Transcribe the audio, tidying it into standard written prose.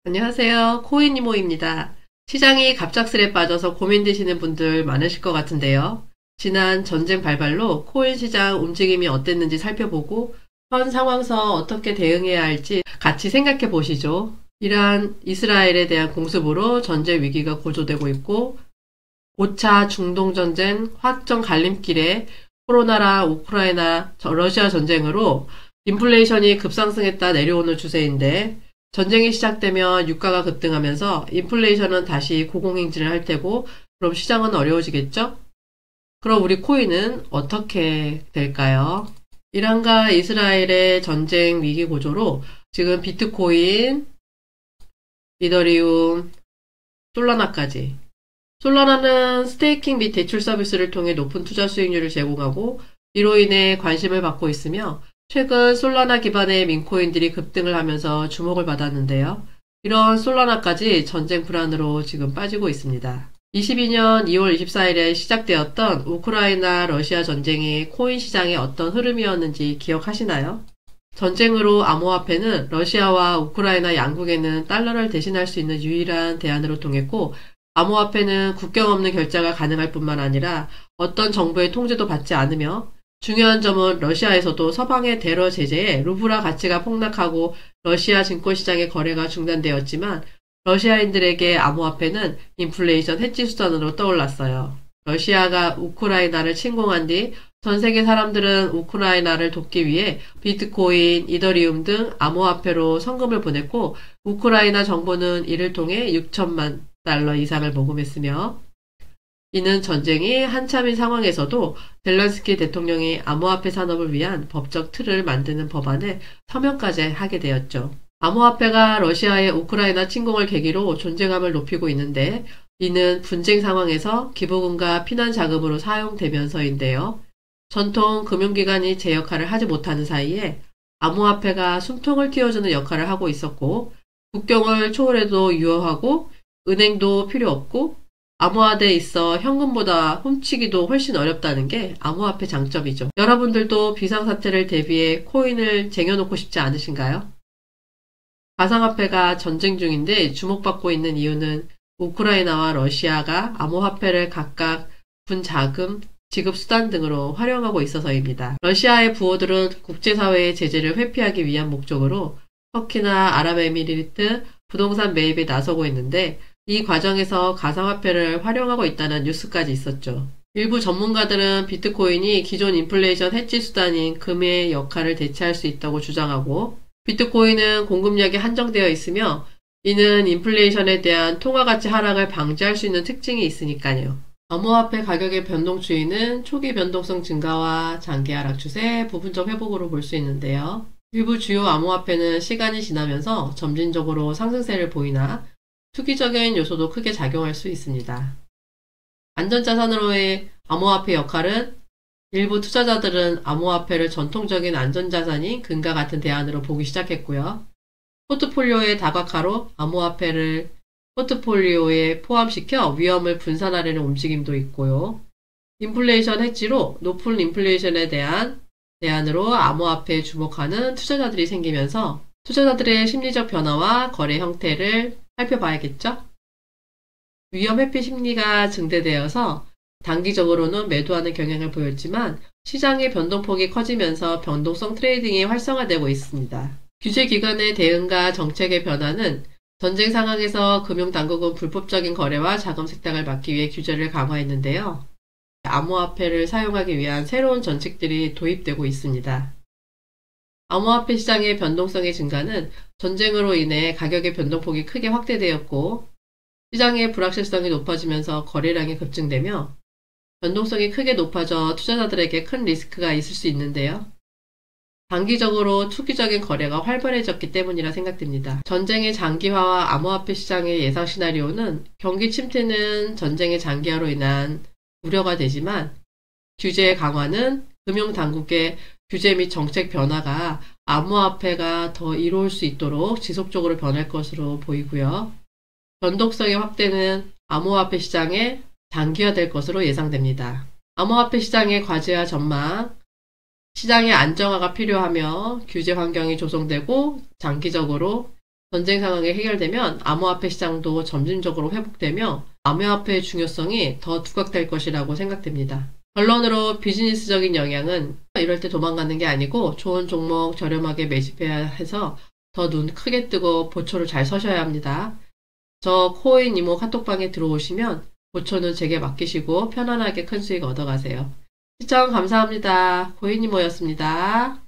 안녕하세요. 코인이모입니다. 시장이 갑작스레 빠져서 고민되시는 분들 많으실 것 같은데요. 지난 전쟁 발발로 코인 시장 움직임이 어땠는지 살펴보고 현 상황에서 어떻게 대응해야 할지 같이 생각해 보시죠. 이란, 이스라엘에 대한 공습으로 전쟁 위기가 고조되고 있고 5차 중동전쟁 확정 갈림길에 코로나랑 우크라이나, 러시아 전쟁으로 인플레이션이 급상승했다 내려오는 추세인데 전쟁이 시작되면 유가가 급등하면서 인플레이션은 다시 고공행진을 할 테고 그럼 시장은 어려워지겠죠? 그럼 우리 코인은 어떻게 될까요? 이란과 이스라엘의 전쟁 위기 고조로 지금 비트코인, 이더리움, 솔라나까지 솔라나는 스테이킹 및 대출 서비스를 통해 높은 투자 수익률을 제공하고 이로 인해 관심을 받고 있으며 최근 솔라나 기반의 민코인들이 급등을 하면서 주목을 받았는데요. 이런 솔라나까지 전쟁 불안으로 지금 빠지고 있습니다. 22년 2월 24일에 시작되었던 우크라이나 러시아 전쟁이 코인 시장의 어떤 흐름이었는지 기억하시나요? 전쟁으로 암호화폐는 러시아와 우크라이나 양국에는 달러를 대신할 수 있는 유일한 대안으로 통했고 암호화폐는 국경 없는 결제가 가능할 뿐만 아니라 어떤 정부의 통제도 받지 않으며 중요한 점은 러시아에서도 서방의 테러 제재에 루블화 가치가 폭락하고 러시아 증권시장의 거래가 중단되었지만 러시아인들에게 암호화폐는 인플레이션 해지 수단으로 떠올랐어요. 러시아가 우크라이나를 침공한 뒤 전 세계 사람들은 우크라이나를 돕기 위해 비트코인, 이더리움 등 암호화폐로 성금을 보냈고 우크라이나 정부는 이를 통해 6천만 달러 이상을 모금했으며 이는 전쟁이 한참인 상황에서도 젤렌스키 대통령이 암호화폐 산업을 위한 법적 틀을 만드는 법안에 서명까지 하게 되었죠. 암호화폐가 러시아의 우크라이나 침공을 계기로 존재감을 높이고 있는데 이는 분쟁 상황에서 기부금과 피난 자금으로 사용되면서인데요. 전통 금융기관이 제 역할을 하지 못하는 사이에 암호화폐가 숨통을 틔워주는 역할을 하고 있었고 국경을 초월해도 유효하고 은행도 필요 없고 암호화돼 있어 현금보다 훔치기도 훨씬 어렵다는 게 암호화폐 장점이죠. 여러분들도 비상사태를 대비해 코인을 쟁여놓고 싶지 않으신가요? 가상화폐가 전쟁 중인데 주목받고 있는 이유는 우크라이나와 러시아가 암호화폐를 각각 군 자금, 지급 수단 등으로 활용하고 있어서입니다. 러시아의 부호들은 국제사회의 제재를 회피하기 위한 목적으로 터키나 아랍에미리트 부동산 매입에 나서고 있는데 이 과정에서 가상화폐를 활용하고 있다는 뉴스까지 있었죠. 일부 전문가들은 비트코인이 기존 인플레이션 해지 수단인 금의 역할을 대체할 수 있다고 주장하고 비트코인은 공급량이 한정되어 있으며 이는 인플레이션에 대한 통화가치 하락을 방지할 수 있는 특징이 있으니까요. 암호화폐 가격의 변동 추이는 초기 변동성 증가와 장기 하락 추세, 부분적 회복으로 볼 수 있는데요. 일부 주요 암호화폐는 시간이 지나면서 점진적으로 상승세를 보이나 투기적인 요소도 크게 작용할 수 있습니다. 안전자산으로의 암호화폐 역할은 일부 투자자들은 암호화폐를 전통적인 안전자산인 금과 같은 대안으로 보기 시작했고요. 포트폴리오의 다각화로 암호화폐를 포트폴리오에 포함시켜 위험을 분산하려는 움직임도 있고요. 인플레이션 해지로 높은 인플레이션에 대한 대안으로 암호화폐에 주목하는 투자자들이 생기면서 투자자들의 심리적 변화와 거래 형태를 살펴봐야겠죠? 위험 회피 심리가 증대되어서 단기적으로는 매도하는 경향을 보였지만 시장의 변동폭이 커지면서 변동성 트레이딩이 활성화되고 있습니다. 규제기관의 대응과 정책의 변화는 전쟁 상황에서 금융당국은 불법적인 거래와 자금 세탁을 막기 위해 규제를 강화했는데요. 암호화폐를 사용하기 위한 새로운 정책들이 도입되고 있습니다. 암호화폐 시장의 변동성의 증가는 전쟁으로 인해 가격의 변동폭이 크게 확대되었고 시장의 불확실성이 높아지면서 거래량이 급증되며 변동성이 크게 높아져 투자자들에게 큰 리스크가 있을 수 있는데요. 단기적으로 투기적인 거래가 활발해졌기 때문이라 생각됩니다. 전쟁의 장기화와 암호화폐 시장의 예상 시나리오는 경기 침체는 전쟁의 장기화로 인한 우려가 되지만 규제 강화는 금융당국의 규제 및 정책 변화가 암호화폐가 더 이로울 수 있도록 지속적으로 변할 것으로 보이고요. 변동성의 확대는 암호화폐 시장에 장기화될 것으로 예상됩니다. 암호화폐 시장의 과제와 전망, 시장의 안정화가 필요하며 규제 환경이 조성되고 장기적으로 전쟁 상황이 해결되면 암호화폐 시장도 점진적으로 회복되며 암호화폐의 중요성이 더 두각될 것이라고 생각됩니다. 결론으로 비즈니스적인 영향은 이럴 때 도망가는 게 아니고 좋은 종목 저렴하게 매집해야 해서 더 눈 크게 뜨고 보초를 잘 서셔야 합니다. 저 코인 이모 카톡방에 들어오시면 보초는 제게 맡기시고 편안하게 큰 수익 얻어가세요. 시청 감사합니다. 코인 이모였습니다.